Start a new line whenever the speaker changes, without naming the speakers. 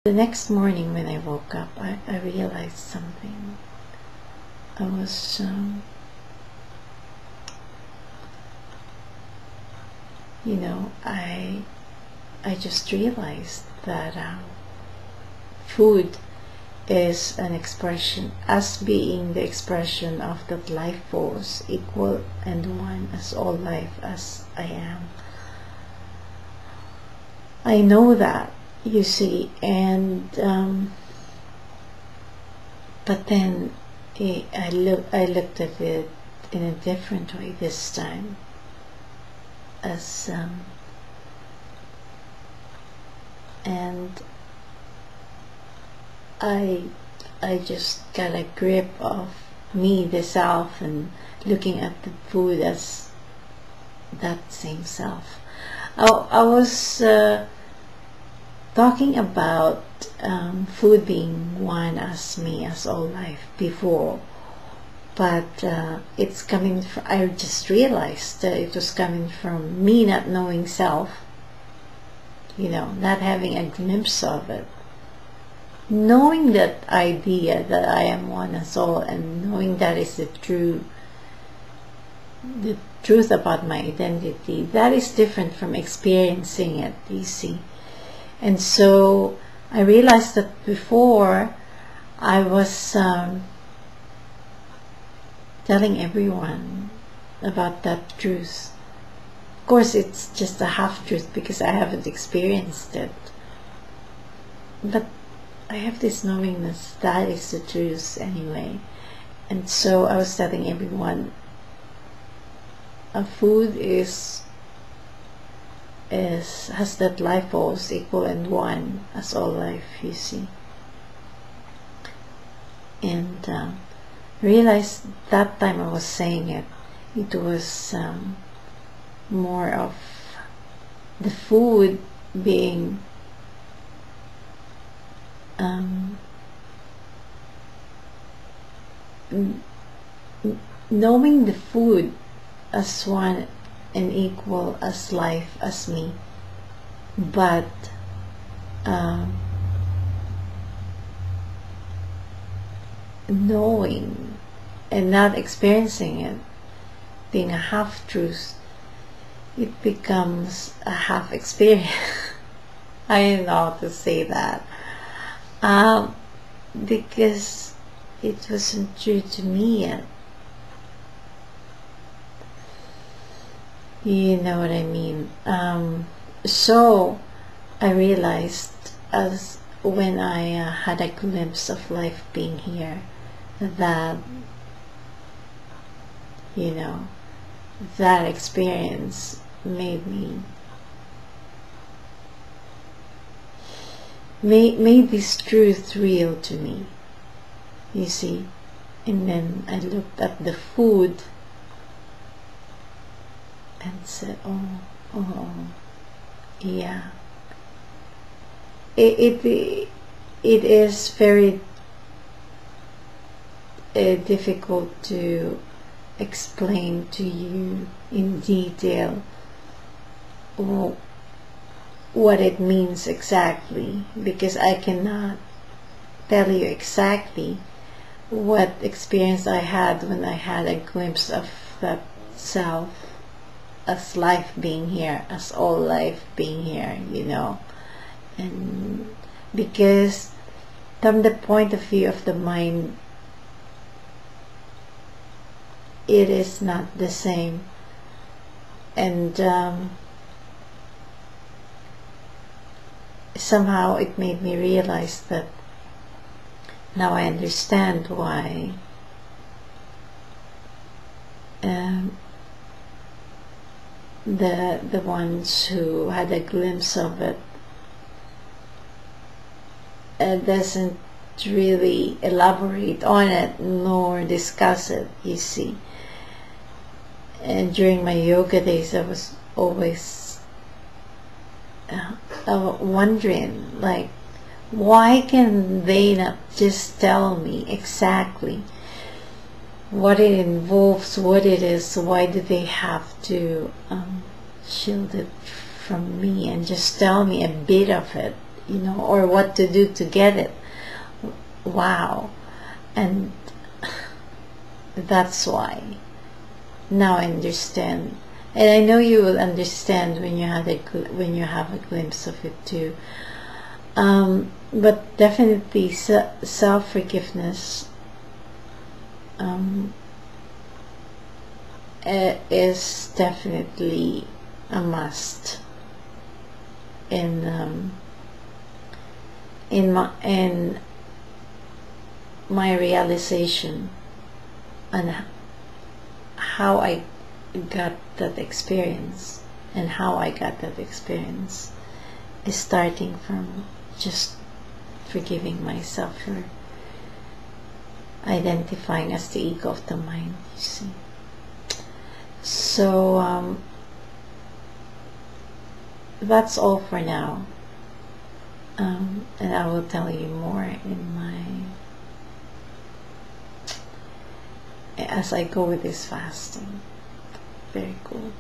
The next morning when I woke up, I realized something. I was I just realized that food is an expression, as being the expression of that life force, equal and one as all life as I am. I know that, you see, and but then I looked at it in a different way this time, as and I just got a grip of me, the self, and looking at the food as that same self. I was talking about food being one as me, as all life before, but it's coming from, I just realized that it was coming from me not knowing self, not having a glimpse of it, knowing that idea that I am one as all, and knowing that is the truth about my identity. That is different from experiencing it, you see. And so I realized that before I was telling everyone about that truth. Of course, it's just a half-truth because I haven't experienced it. But I have this knowingness that is the truth anyway. And so I was telling everyone, food has that life force, equal and one as all life, you see. And realized that time I was saying it, it was more of the food being knowing the food as one and equal as life as me, but knowing and not experiencing it being a half-truth, it becomes a half experience. I don't know how to say that, because it wasn't true to me yet. You know what I mean? So I realized, as when I had a glimpse of life being here, that that experience made this truth real to me, you see. And then I looked at the food and said, oh, yeah. It is very difficult to explain to you in detail what it means exactly, because I cannot tell you exactly what experience I had when I had a glimpse of that self as life being here, as all life being here, and because from the point of view of the mind, it is not the same. And somehow it made me realize that now I understand why the ones who had a glimpse of it doesn't really elaborate on it nor discuss it, you see. And during my yoga days, I was always wondering, like, why can they not just tell me exactly what it involves, what it is? Why do they have to shield it from me and just tell me a bit of it, you know, or what to do to get it. Wow. And that's why now I understand, and I know you will understand when you have a glimpse of it too. But definitely self-forgiveness is definitely a must in my realization on how I got that experience, and how I got that experience is starting from just forgiving myself for identifying as the ego of the mind, you see. So that's all for now, and I will tell you more as I go with this fasting. Very cool.